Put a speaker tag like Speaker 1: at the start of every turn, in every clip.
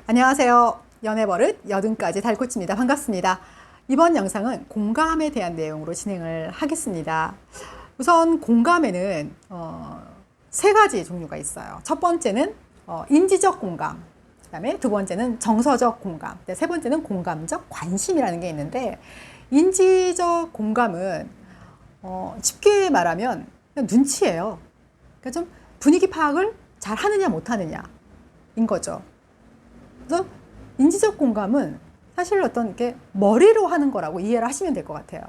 Speaker 1: 안녕하세요. 연애버릇 80가지 달꽃입니다. 반갑습니다. 이번 영상은 공감에 대한 내용으로 진행을 하겠습니다. 우선 공감에는 세 가지 종류가 있어요. 첫 번째는 인지적 공감, 그 다음에 두 번째는 정서적 공감, 세 번째는 공감적 관심이라는 게 있는데, 인지적 공감은 쉽게 말하면 그냥 눈치예요. 그러니까 좀 분위기 파악을 잘 하느냐 못 하느냐인 거죠. 그래서 인지적 공감은 사실 어떤 게 머리로 하는 거라고 이해를 하시면 될 것 같아요.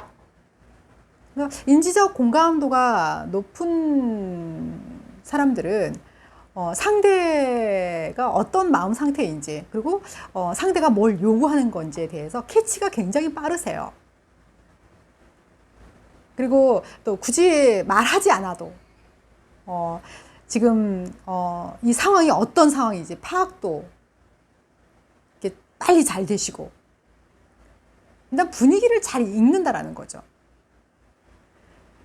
Speaker 1: 그래서 인지적 공감도가 높은 사람들은 상대가 어떤 마음 상태인지, 그리고 상대가 뭘 요구하는 건지에 대해서 캐치가 굉장히 빠르세요. 그리고 또 굳이 말하지 않아도 지금 이 상황이 어떤 상황인지 파악도 빨리 잘 되시고, 일단 분위기를 잘 읽는다라는 거죠.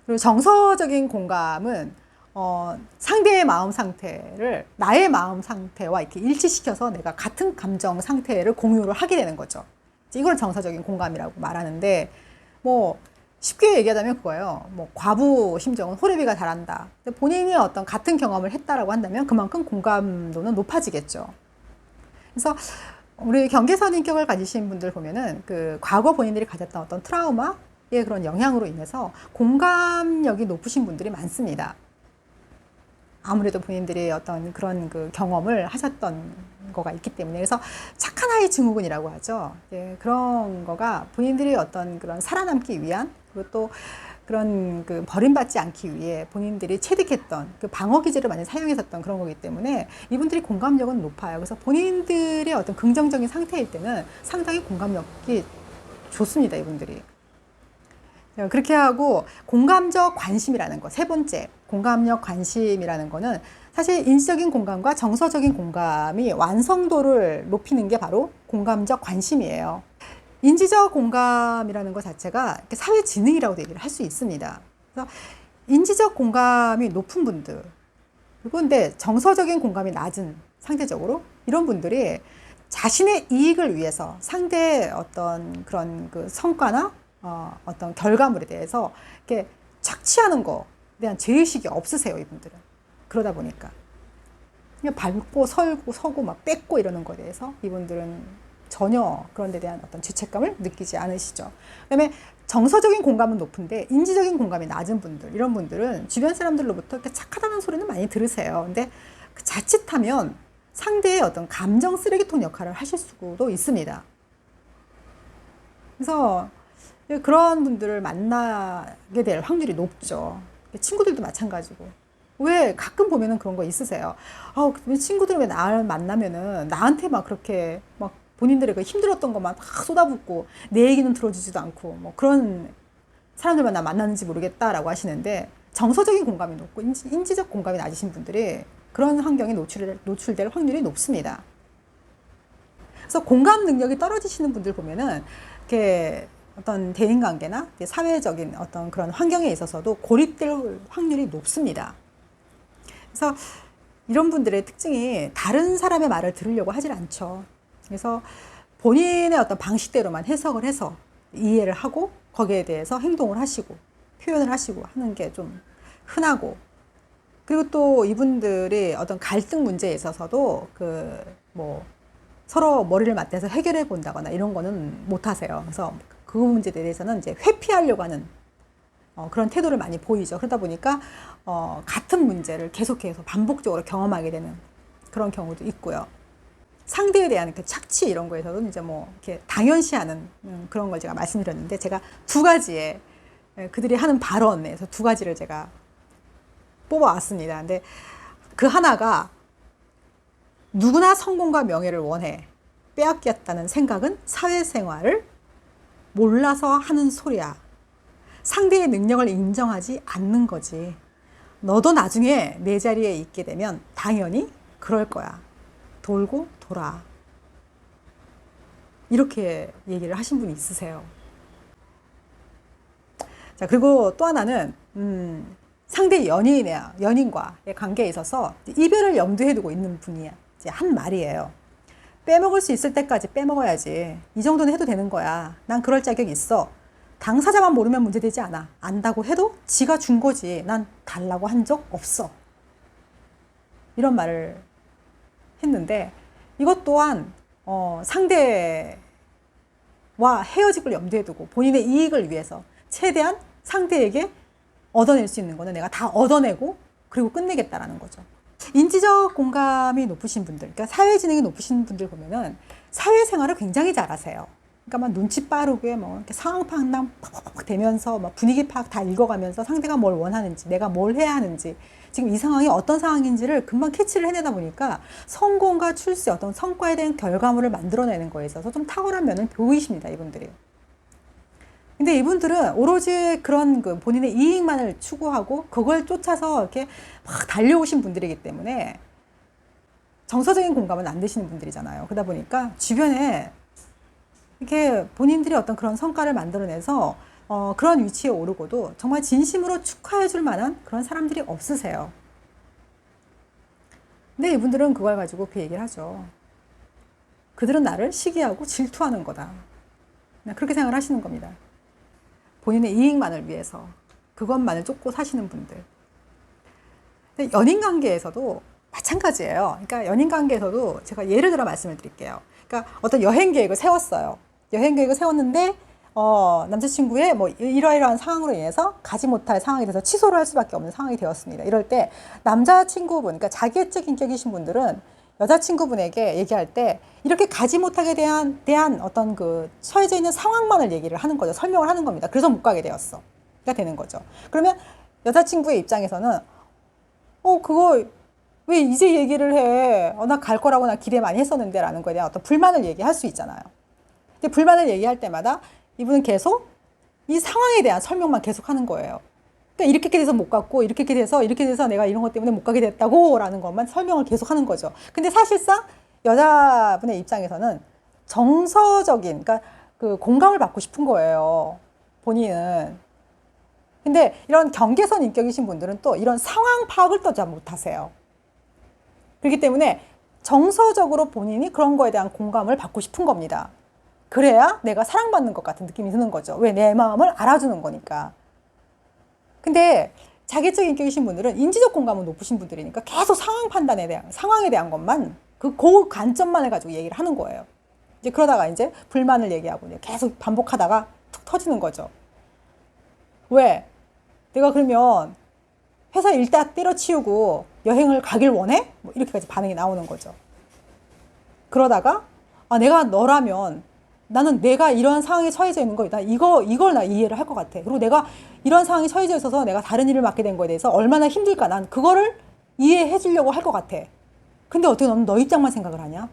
Speaker 1: 그리고 정서적인 공감은 상대의 마음 상태를 나의 마음 상태와 이렇게 일치시켜서 내가 같은 감정 상태를 공유를 하게 되는 거죠. 이걸 정서적인 공감이라고 말하는데, 뭐 쉽게 얘기하자면 그거예요. 뭐 과부 심정은 호래비가 잘한다. 본인이 어떤 같은 경험을 했다라고 한다면 그만큼 공감도는 높아지겠죠. 그래서 우리 경계선 인격을 가지신 분들 보면은 그 과거 본인들이 가졌던 어떤 트라우마의 그런 영향으로 인해서 공감력이 높으신 분들이 많습니다. 아무래도 본인들이 어떤 그런 그 경험을 하셨던 거가 있기 때문에. 그래서 착한 아이 증후군이라고 하죠. 예, 그런 거가 본인들이 어떤 그런 살아남기 위한, 그리고 또 그런 그 버림받지 않기 위해 본인들이 체득했던 그 방어 기제를 많이 사용했었던 그런 거기 때문에 이분들이 공감력은 높아요. 그래서 본인들의 어떤 긍정적인 상태일 때는 상당히 공감력이 좋습니다, 이분들이. 그렇게 하고, 공감적 관심이라는 거, 세 번째 공감력 관심이라는 거는 사실 인지적인 공감과 정서적인 공감이 완성도를 높이는 게 바로 공감적 관심이에요. 인지적 공감이라는 것 자체가 사회 지능이라고도 얘기를 할 수 있습니다. 그래서 인지적 공감이 높은 분들, 그리고 근데 정서적인 공감이 낮은, 상대적으로 이런 분들이 자신의 이익을 위해서 상대의 어떤 그런 그 성과나 어떤 결과물에 대해서 이렇게 착취하는 거에 대한 죄의식이 없으세요, 이분들은. 그러다 보니까 그냥 밟고 서고 막 뺏고 이러는 거에 대해서 이분들은 전혀 그런 데 대한 어떤 죄책감을 느끼지 않으시죠. 그다음에 정서적인 공감은 높은데 인지적인 공감이 낮은 분들, 이런 분들은 주변 사람들로부터 이렇게 착하다는 소리는 많이 들으세요. 근데 자칫하면 상대의 어떤 감정 쓰레기통 역할을 하실 수도 있습니다. 그래서 그런 분들을 만나게 될 확률이 높죠. 친구들도 마찬가지고. 왜 가끔 보면은 그런 거 있으세요? 친구들 왜 나를 만나면은 나한테 막 그렇게 막 본인들의 그 힘들었던 것만 막 쏟아붓고 내 얘기는 들어주지도 않고 뭐 그런 사람들만 나 만나는지 모르겠다라고 하시는데, 정서적인 공감이 높고 인지적 공감이 낮으신 분들이 그런 환경에 노출될 확률이 높습니다. 그래서 공감 능력이 떨어지시는 분들 보면은 이렇게 어떤 대인관계나 사회적인 어떤 그런 환경에 있어서도 고립될 확률이 높습니다. 그래서 이런 분들의 특징이 다른 사람의 말을 들으려고 하질 않죠. 그래서 본인의 어떤 방식대로만 해석을 해서 이해를 하고 거기에 대해서 행동을 하시고 표현을 하시고 하는 게 좀 흔하고, 그리고 또 이분들이 어떤 갈등 문제에 있어서도 서로 머리를 맞대서 해결해 본다거나 이런 거는 못 하세요. 그래서 그 문제에 대해서는 이제 회피하려고 하는 그런 태도를 많이 보이죠. 그러다 보니까 같은 문제를 계속해서 반복적으로 경험하게 되는 그런 경우도 있고요. 상대에 대한 그 착취 이런 거에서도 이제 뭐 이렇게 당연시하는 그런 걸 제가 말씀드렸는데, 제가 두 가지의 그들이 하는 발언에서 두 가지를 제가 뽑아왔습니다. 근데 그 하나가, 누구나 성공과 명예를 원해 빼앗겼다는 생각은 사회생활을 몰라서 하는 소리야. 상대의 능력을 인정하지 않는 거지. 너도 나중에 내 자리에 있게 되면 당연히 그럴 거야. 돌고 돌아. 이렇게 얘기를 하신 분이 있으세요. 자, 그리고 또 하나는 상대 연인과의 관계에 있어서 이별을 염두에 두고 있는 분이 한 말이에요. 빼먹을 수 있을 때까지 빼먹어야지. 이 정도는 해도 되는 거야. 난 그럴 자격이 있어. 당사자만 모르면 문제되지 않아. 안다고 해도 지가 준 거지. 난 달라고 한 적 없어. 이런 말을 했는데, 이것 또한 상대와 헤어짐을 염두에 두고 본인의 이익을 위해서 최대한 상대에게 얻어낼 수 있는 거는 내가 다 얻어내고 그리고 끝내겠다라는 거죠. 인지적 공감이 높으신 분들, 그러니까 사회지능이 높으신 분들 보면은 사회생활을 굉장히 잘하세요. 그러니까 막 눈치 빠르게 뭐 이렇게 상황 판단 팍팍팍 되면서 막 분위기 파악 다 읽어가면서 상대가 뭘 원하는지, 내가 뭘 해야 하는지, 지금 이 상황이 어떤 상황인지를 금방 캐치를 해내다 보니까 성공과 출세, 어떤 성과에 대한 결과물을 만들어내는 거에 있어서 좀 탁월한 면을 보이십니다, 이분들이. 근데 이분들은 오로지 그런 그 본인의 이익만을 추구하고 그걸 쫓아서 이렇게 막 달려오신 분들이기 때문에 정서적인 공감은 안 되시는 분들이잖아요. 그러다 보니까 주변에 이렇게 본인들이 어떤 그런 성과를 만들어내서 그런 위치에 오르고도 정말 진심으로 축하해 줄 만한 그런 사람들이 없으세요. 근데 이분들은 그걸 가지고 그 얘기를 하죠. 그들은 나를 시기하고 질투하는 거다. 그렇게 생각을 하시는 겁니다. 본인의 이익만을 위해서 그것만을 쫓고 사시는 분들. 근데 연인 관계에서도 마찬가지예요. 그러니까 연인 관계에서도 제가 예를 들어 말씀을 드릴게요. 그러니까 어떤 여행 계획을 세웠어요. 여행 계획을 세웠는데 남자친구의 뭐 이러이러한 상황으로 인해서 가지 못할 상황이 돼서 취소를 할 수밖에 없는 상황이 되었습니다. 이럴 때 남자친구분, 그러니까 자기애적 인격이신 분들은 여자친구분에게 얘기할 때 이렇게 가지 못하게 대한 어떤 그 처해져 있는 상황만을 얘기를 하는 거죠. 설명을 하는 겁니다. 그래서 못 가게 되었어. 가 되는 거죠. 그러면 여자친구의 입장에서는 그거 왜 이제 얘기를 해? 나 갈 거라고 나 기대 많이 했었는데 라는 거에 대한 어떤 불만을 얘기할 수 있잖아요. 근데 불만을 얘기할 때마다 이분은 계속 이 상황에 대한 설명만 계속 하는 거예요. 그러니까 이렇게 돼서 못 갔고 이렇게 돼서 내가 이런 것 때문에 못 가게 됐다고 라는 것만 설명을 계속 하는 거죠. 근데 사실상 여자분의 입장에서는 정서적인, 그러니까 그 공감을 받고 싶은 거예요. 본인은. 근데 이런 경계선 인격이신 분들은 또 이런 상황 파악을 또 잘 못하세요. 그렇기 때문에 정서적으로 본인이 그런 거에 대한 공감을 받고 싶은 겁니다. 그래야 내가 사랑받는 것 같은 느낌이 드는 거죠. 왜? 내 마음을 알아주는 거니까. 근데 자기적 인격이신 분들은 인지적 공감은 높으신 분들이니까 계속 상황에 대한 것만, 그 관점만을 가지고 얘기를 하는 거예요. 이제 그러다가 이제 불만을 얘기하고 계속 반복하다가 툭 터지는 거죠. 왜? 내가 그러면 회사 일 다 때려치우고 여행을 가길 원해? 뭐 이렇게까지 반응이 나오는 거죠. 그러다가 내가 너라면 나는 내가 이런 상황에 처해져 있는 거, 이걸 나 이해를 할 것 같아. 그리고 내가 이런 상황에 처해져 있어서 내가 다른 일을 맡게 된 거에 대해서 얼마나 힘들까. 난 그거를 이해해 주려고 할 것 같아. 근데 어떻게 너는 너 입장만 생각을 하냐?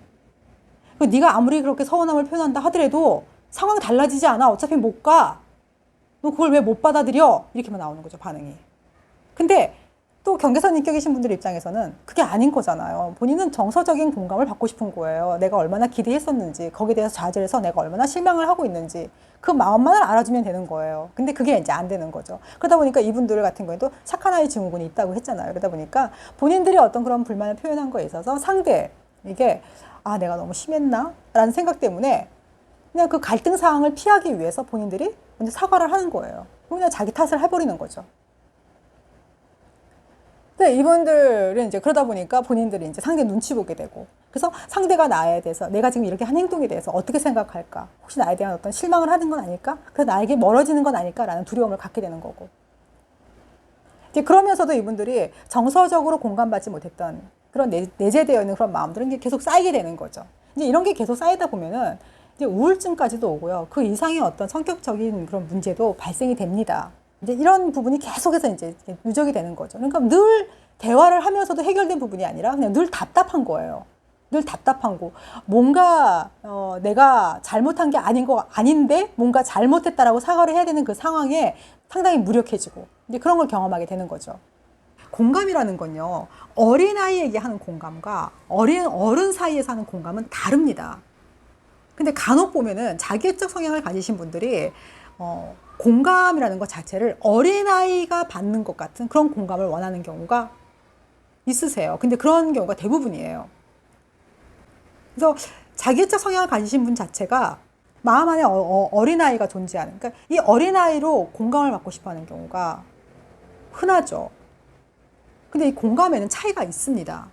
Speaker 1: 네가 아무리 그렇게 서운함을 표현한다 하더라도 상황 달라지지 않아. 어차피 못 가. 너 그걸 왜 못 받아들여? 이렇게만 나오는 거죠, 반응이. 근데 또 경계선 인격이신 분들 입장에서는 그게 아닌 거잖아요. 본인은 정서적인 공감을 받고 싶은 거예요. 내가 얼마나 기대했었는지, 거기에 대해서 좌절해서 내가 얼마나 실망을 하고 있는지 그 마음만을 알아주면 되는 거예요. 근데 그게 이제 안 되는 거죠. 그러다 보니까 이분들 같은 경우에도 착한 아이 증후군이 있다고 했잖아요. 그러다 보니까 본인들이 어떤 그런 불만을 표현한 거에 있어서 이게 내가 너무 심했나? 라는 생각 때문에 그냥 그 갈등 상황을 피하기 위해서 본인들이 먼저 사과를 하는 거예요. 그냥 자기 탓을 해버리는 거죠. 근데 이분들은 이제 그러다 보니까 본인들이 이제 상대 눈치 보게 되고, 그래서 상대가 나에 대해서 내가 지금 이렇게 한 행동에 대해서 어떻게 생각할까? 혹시 나에 대한 어떤 실망을 하는 건 아닐까? 그래서 나에게 멀어지는 건 아닐까? 라는 두려움을 갖게 되는 거고. 이제 그러면서도 이분들이 정서적으로 공감받지 못했던 그런 내재되어 있는 그런 마음들은 이제 계속 쌓이게 되는 거죠. 이제 이런 게 계속 쌓이다 보면은 이제 우울증까지도 오고요. 그 이상의 어떤 성격적인 그런 문제도 발생이 됩니다. 이제 이런 부분이 계속해서 이제 누적이 되는 거죠. 그러니까 늘 대화를 하면서도 해결된 부분이 아니라 그냥 늘 답답한 거예요. 늘 답답한 거. 뭔가 내가 잘못한 게 아닌데 뭔가 잘못했다라고 사과를 해야 되는 그 상황에 상당히 무력해지고 이제 그런 걸 경험하게 되는 거죠. 공감이라는 건요, 어린아이에게 하는 공감과 어른 사이에서 하는 공감은 다릅니다. 근데 간혹 보면은 자기애적 성향을 가지신 분들이 공감이라는 것 자체를 어린아이가 받는 것 같은 그런 공감을 원하는 경우가 있으세요. 근데 그런 경우가 대부분이에요. 그래서 자기애적 성향을 가지신 분 자체가 마음 안에 어린아이가 존재하는, 그러니까 이 어린아이로 공감을 받고 싶어 하는 경우가 흔하죠. 근데 이 공감에는 차이가 있습니다.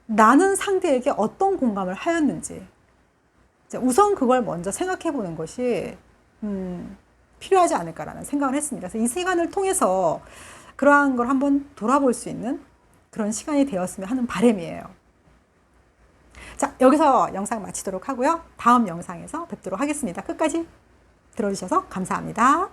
Speaker 1: 나는 상대에게 어떤 공감을 하였는지 우선 그걸 먼저 생각해 보는 것이 필요하지 않을까라는 생각을 했습니다. 그래서 이 시간을 통해서 그러한 걸 한번 돌아볼 수 있는 그런 시간이 되었으면 하는 바람이에요. 자, 여기서 영상 마치도록 하고요. 다음 영상에서 뵙도록 하겠습니다. 끝까지 들어주셔서 감사합니다.